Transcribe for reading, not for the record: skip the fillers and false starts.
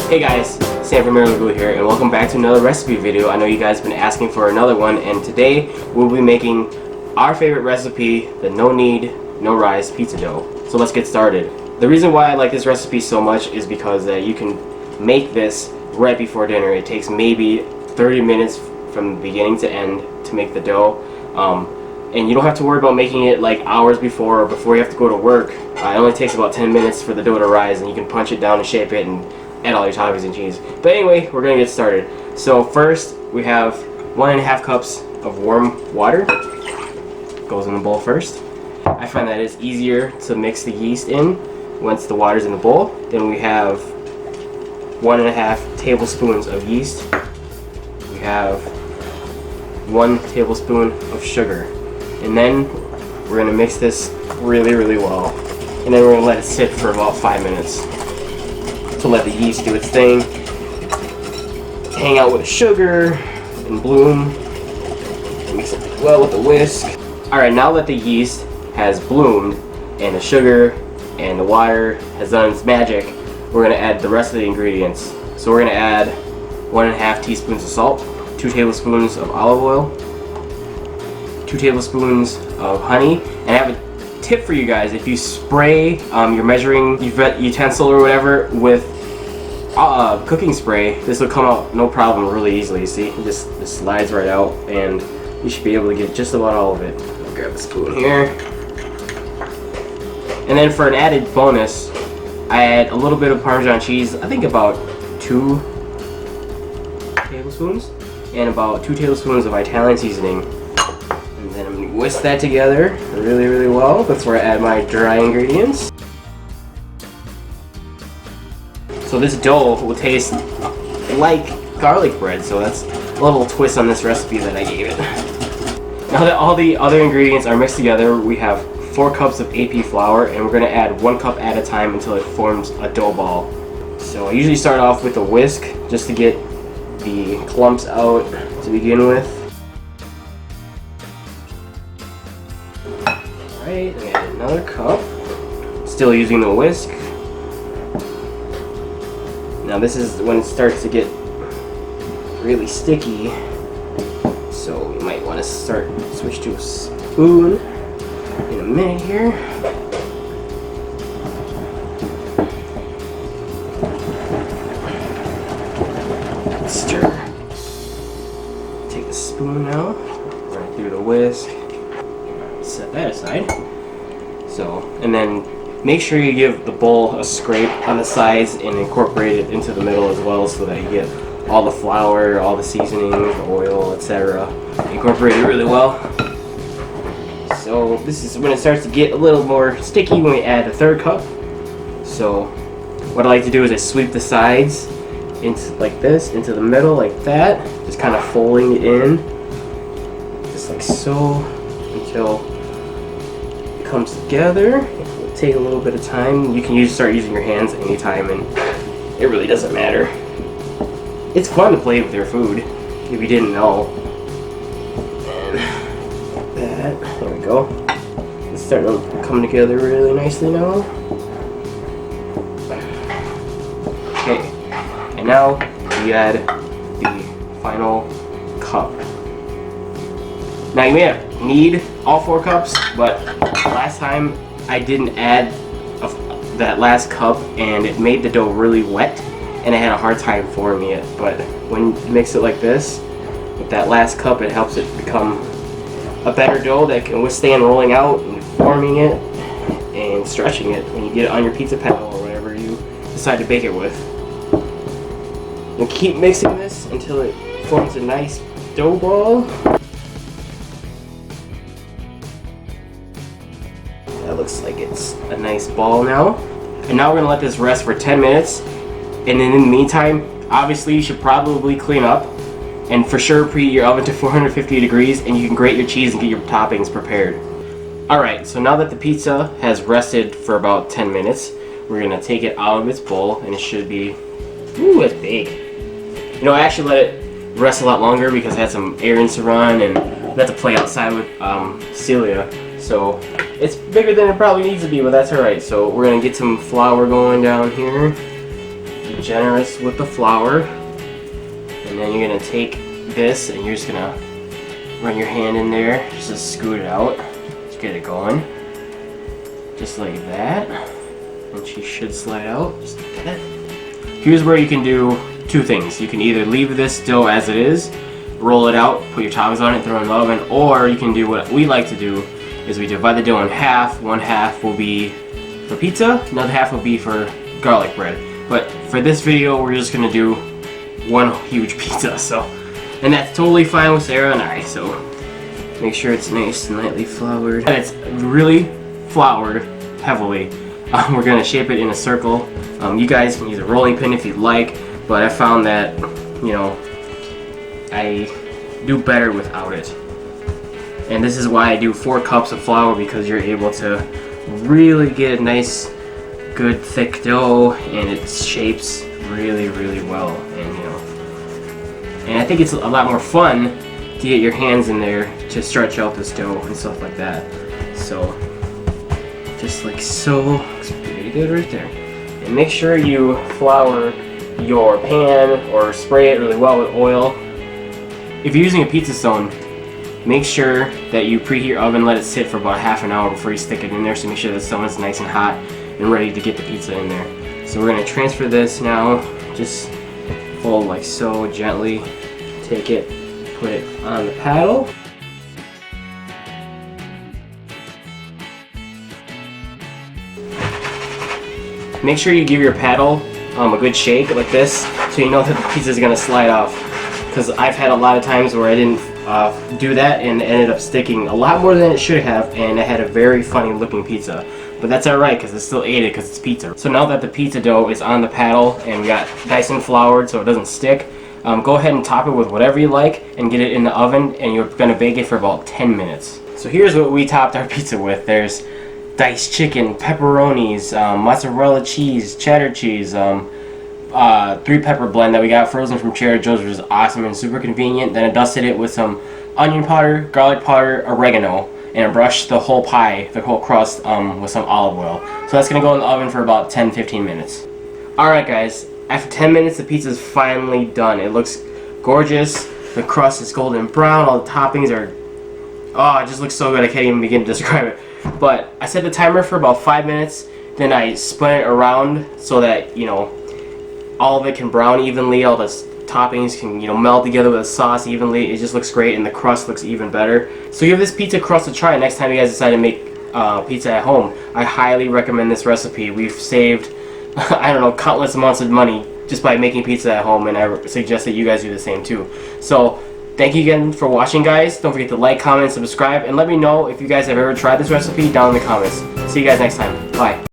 Hey guys, Sam from Glue here, and welcome back to another recipe video. I know you guys have been asking for another one, and today we'll be making our favorite recipe, the no knead, no rise pizza dough. So let's get started. The reason why I like this recipe so much is because you can make this right before dinner. It takes maybe 30 minutes from beginning to end to make the dough. And you don't have to worry about making it like hours before or before you have to go to work. It only takes about 10 minutes for the dough to rise, and you can punch it down and shape it and add all your toppings and cheese. But anyway, we're gonna get started. So first we have 1.5 cups of warm water. Goes in the bowl first. I find that it's easier to mix the yeast in once the water's in the bowl. Then we have 1.5 tablespoons of yeast. We have 1 tablespoon of sugar. And then we're going to mix this really well. And then we're going to let it sit for about 5 minutes to let the yeast do its thing, hang out with the sugar and bloom. Mix it well with the whisk. Alright, now that the yeast has bloomed and the sugar and the water has done its magic, we're going to add the rest of the ingredients. So we're going to add 1.5 teaspoons of salt, 2 tablespoons of olive oil, 2 tablespoons of honey. And I have a tip for you guys: if you spray your measuring utensil or whatever with cooking spray, this will come out no problem really easily. See, it just slides right out, and you should be able to get just about all of it. I'll grab a spoon here. And then for an added bonus, I add a little bit of Parmesan cheese, I think about 2 tablespoons, and about 2 tablespoons of Italian seasoning. And then I'm going to whisk that together really well. That's where I add my dry ingredients. So this dough will taste like garlic bread, so that's a little twist on this recipe that I gave it. Now that all the other ingredients are mixed together, we have 4 cups of AP flour, and we're going to add 1 cup at a time until it forms a dough ball. So I usually start off with a whisk just to get the clumps out to begin with. Alright, and add another cup. Still using the whisk. Now this is when it starts to get really sticky, so you might want to switch to a spoon in a minute here. Stir. Take the spoon out, right through the whisk. Set that aside. So, and then make sure you give the bowl a scrape on the sides and incorporate it into the middle as well, so that you get all the flour, all the seasoning, the oil, etc. Incorporate it really well. So this is when it starts to get a little more sticky, when we add a 3rd cup. So what I like to do is I sweep the sides into like this, into the middle like that, just kind of folding it in, just like so, until it comes together. It will take a little bit of time. You can start using your hands anytime, and it really doesn't matter. It's fun to play with your food, if you didn't know. And that, there we go. It's starting to come together really nicely now. Okay, and now we add the final cup. Now you may need all 4 cups, but last time I didn't add that last cup, and it made the dough really wet, and I had a hard time forming it. But when you mix it like this, with that last cup, it helps it become a better dough that can withstand rolling out and forming it and stretching it when you get it on your pizza paddle or whatever you decide to bake it with. And keep mixing this until it forms a nice dough ball. That looks like it's a nice ball now. And now we're going to let this rest for 10 minutes. And then in the meantime, obviously you should probably clean up, and for sure preheat your oven to 450 degrees, and you can grate your cheese and get your toppings prepared. Alright, so now that the pizza has rested for about 10 minutes, we're going to take it out of its bowl, and it should be, ooh, it's big. You know, I actually let it rest a lot longer because I had some errands to run, and I had to play outside with Celia. So it's bigger than it probably needs to be, but that's alright. So we're going to get some flour going down here. generous with the flour, and then you're gonna take this and you're just gonna run your hand in there just to scoot it out. Just get it going, just like that, and she should slide out just like that. Here's where you can do two things. You can either leave this dough as it is, roll it out, put your toppings on it, throw it in the oven, or you can do what we like to do, is we divide the dough in half. One half will be for pizza, another half will be for garlic bread. But for this video, we're just gonna do one huge pizza, so, and that's totally fine with Sarah and I, so make sure it's nice and lightly floured. And it's really floured heavily. We're gonna shape it in a circle. You guys can use a rolling pin if you'd like, but I found that, you know, I do better without it. And this is why I do 4 cups of flour, because you're able to really get a nice, good thick dough, and it shapes really, really well. And you know, and I think it's a lot more fun to get your hands in there to stretch out this dough and stuff like that. So, just like so, looks pretty good right there. And make sure you flour your pan or spray it really well with oil. If you're using a pizza stone, make sure that you preheat your oven, let it sit for about half an hour before you stick it in there, so make sure the stone is nice and hot and ready to get the pizza in there. So we're going to transfer this now, just fold like so, gently take it, put it on the paddle. Make sure you give your paddle a good shake like this, so you know that the pizza is going to slide off. Because I've had a lot of times where I didn't do that and it ended up sticking a lot more than it should have, and I had a very funny looking pizza. But that's alright, because I still ate it because it's pizza. So now that the pizza dough is on the paddle and we got nice and floured so it doesn't stick, go ahead and top it with whatever you like and get it in the oven, and you're going to bake it for about 10 minutes. So here's what we topped our pizza with. There's diced chicken, pepperonis, mozzarella cheese, cheddar cheese, 3-pepper blend that we got frozen from Trader Joe's, which is awesome and super convenient. Then I dusted it with some onion powder, garlic powder, oregano, and I brushed the whole pie, the whole crust, with some olive oil. So that's going to go in the oven for about 10-15 minutes. Alright guys, after 10 minutes the pizza is finally done. It looks gorgeous, the crust is golden brown, all the toppings are, oh, it just looks so good, I can't even begin to describe it. But I set the timer for about 5 minutes, then I spun it around so that, you know, all of it can brown evenly, all the toppings can, you know, melt together with the sauce evenly. It just looks great, and the crust looks even better. So give this pizza crust a try next time you guys decide to make pizza at home. I highly recommend this recipe. We've saved, I don't know, countless amounts of money just by making pizza at home, and I suggest that you guys do the same too. So thank you again for watching, guys. Don't forget to like, comment, subscribe, and let me know if you guys have ever tried this recipe down in the comments. See you guys next time. Bye.